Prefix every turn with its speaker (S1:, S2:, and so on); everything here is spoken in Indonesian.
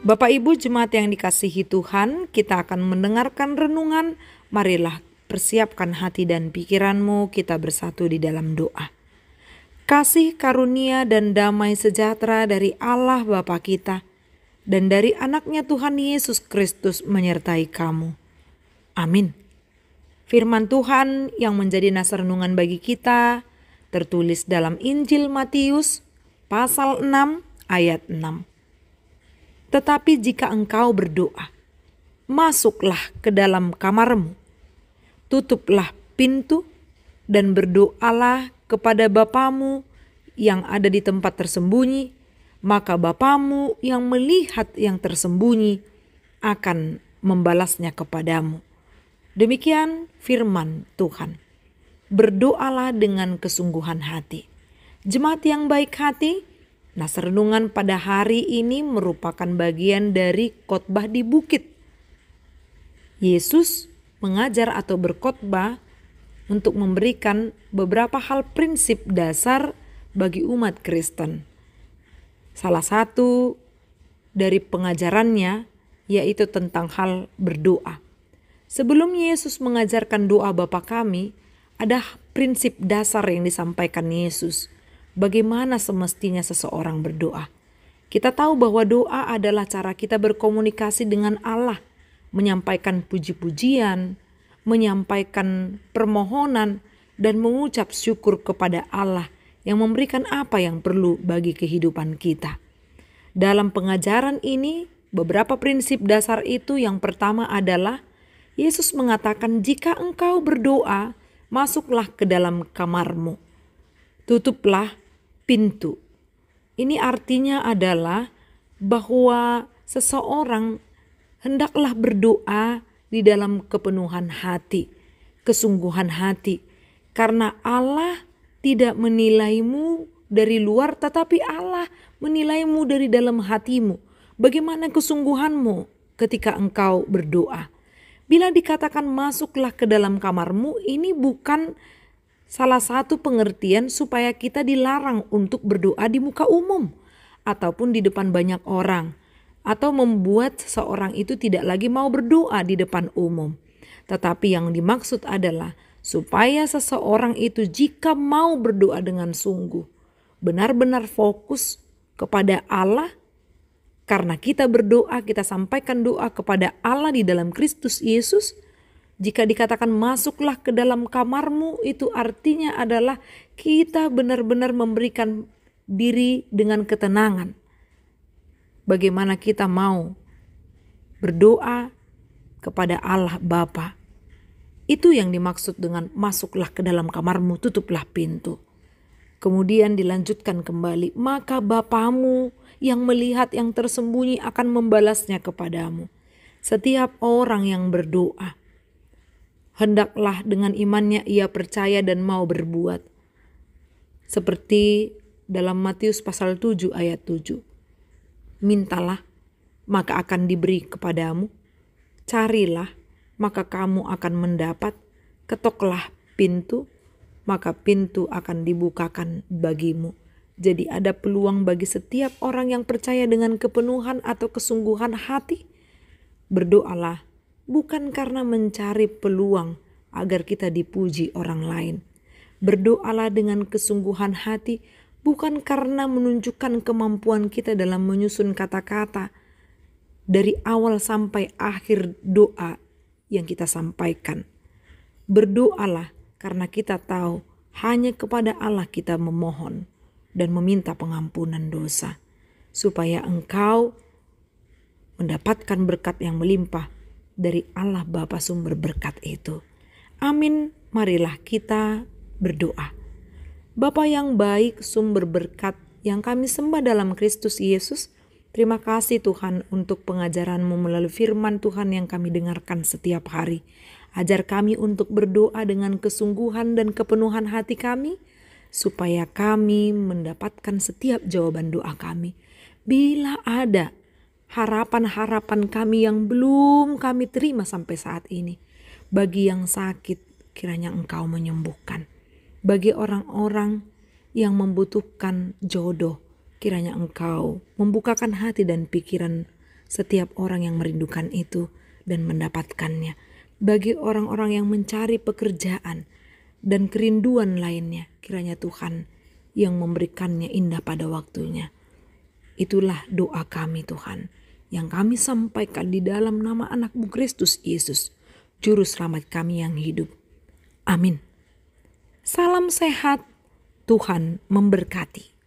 S1: Bapak Ibu jemaat yang dikasihi Tuhan, kita akan mendengarkan renungan. Marilah persiapkan hati dan pikiranmu, kita bersatu di dalam doa. Kasih karunia dan damai sejahtera dari Allah Bapa kita dan dari anaknya Tuhan Yesus Kristus menyertai kamu. Amin. Firman Tuhan yang menjadi dasar renungan bagi kita tertulis dalam Injil Matius pasal 6 ayat 6. Tetapi jika engkau berdoa, masuklah ke dalam kamarmu, tutuplah pintu dan berdoalah kepada Bapamu yang ada di tempat tersembunyi, maka Bapamu yang melihat yang tersembunyi akan membalasnya kepadamu. Demikian firman Tuhan. Berdoalah dengan kesungguhan hati. Jemaat yang baik hati, Nasar renungan pada hari ini merupakan bagian dari khotbah di bukit. Yesus mengajar atau berkhotbah untuk memberikan beberapa hal prinsip dasar bagi umat Kristen. Salah satu dari pengajarannya yaitu tentang hal berdoa. Sebelum Yesus mengajarkan doa Bapa kami, ada prinsip dasar yang disampaikan Yesus. Bagaimana semestinya seseorang berdoa? Kita tahu bahwa doa adalah cara kita berkomunikasi dengan Allah, menyampaikan puji-pujian, menyampaikan permohonan, dan mengucap syukur kepada Allah yang memberikan apa yang perlu bagi kehidupan kita. Dalam pengajaran ini, beberapa prinsip dasar itu yang pertama adalah Yesus mengatakan, jika engkau berdoa, masuklah ke dalam kamarmu, tutuplah pintu. Ini artinya adalah bahwa seseorang hendaklah berdoa di dalam kepenuhan hati, kesungguhan hati. Karena Allah tidak menilaimu dari luar, tetapi Allah menilaimu dari dalam hatimu. Bagaimana kesungguhanmu ketika engkau berdoa? Bila dikatakan masuklah ke dalam kamarmu, ini bukan salah satu pengertian supaya kita dilarang untuk berdoa di muka umum ataupun di depan banyak orang, atau membuat seseorang itu tidak lagi mau berdoa di depan umum. Tetapi yang dimaksud adalah supaya seseorang itu jika mau berdoa dengan sungguh, benar-benar fokus kepada Allah. Karena kita berdoa, kita sampaikan doa kepada Allah di dalam Kristus Yesus. Jika dikatakan masuklah ke dalam kamarmu, itu artinya adalah kita benar-benar memberikan diri dengan ketenangan. Bagaimana kita mau berdoa kepada Allah Bapa. Itu yang dimaksud dengan masuklah ke dalam kamarmu, tutuplah pintu. Kemudian dilanjutkan kembali, maka Bapamu yang melihat yang tersembunyi akan membalasnya kepadamu. Setiap orang yang berdoa, hendaklah dengan imannya ia percaya dan mau berbuat. Seperti dalam Matius pasal 7 ayat 7. Mintalah, maka akan diberi kepadamu. Carilah, maka kamu akan mendapat. Ketoklah pintu, maka pintu akan dibukakan bagimu. Jadi ada peluang bagi setiap orang yang percaya dengan kepenuhan atau kesungguhan hati. Berdoalah. Bukan karena mencari peluang agar kita dipuji orang lain. Berdoalah dengan kesungguhan hati, bukan karena menunjukkan kemampuan kita dalam menyusun kata-kata dari awal sampai akhir doa yang kita sampaikan. Berdoalah karena kita tahu hanya kepada Allah kita memohon dan meminta pengampunan dosa, supaya engkau mendapatkan berkat yang melimpah dari Allah Bapa sumber berkat itu. Amin. Marilah kita berdoa. Bapa yang baik, sumber berkat yang kami sembah dalam Kristus Yesus, terima kasih Tuhan untuk pengajaran-Mu melalui firman Tuhan yang kami dengarkan setiap hari. Ajar kami untuk berdoa dengan kesungguhan dan kepenuhan hati kami, supaya kami mendapatkan setiap jawaban doa kami. Bila ada harapan-harapan kami yang belum kami terima sampai saat ini. Bagi yang sakit, kiranya Engkau menyembuhkan. Bagi orang-orang yang membutuhkan jodoh, kiranya Engkau membukakan hati dan pikiran setiap orang yang merindukan itu dan mendapatkannya. Bagi orang-orang yang mencari pekerjaan dan kerinduan lainnya, kiranya Tuhan yang memberikannya indah pada waktunya. Itulah doa kami Tuhan, yang kami sampaikan di dalam nama anak-Mu Kristus Yesus, Juru Selamat kami yang hidup. Amin. Salam sehat, Tuhan memberkati.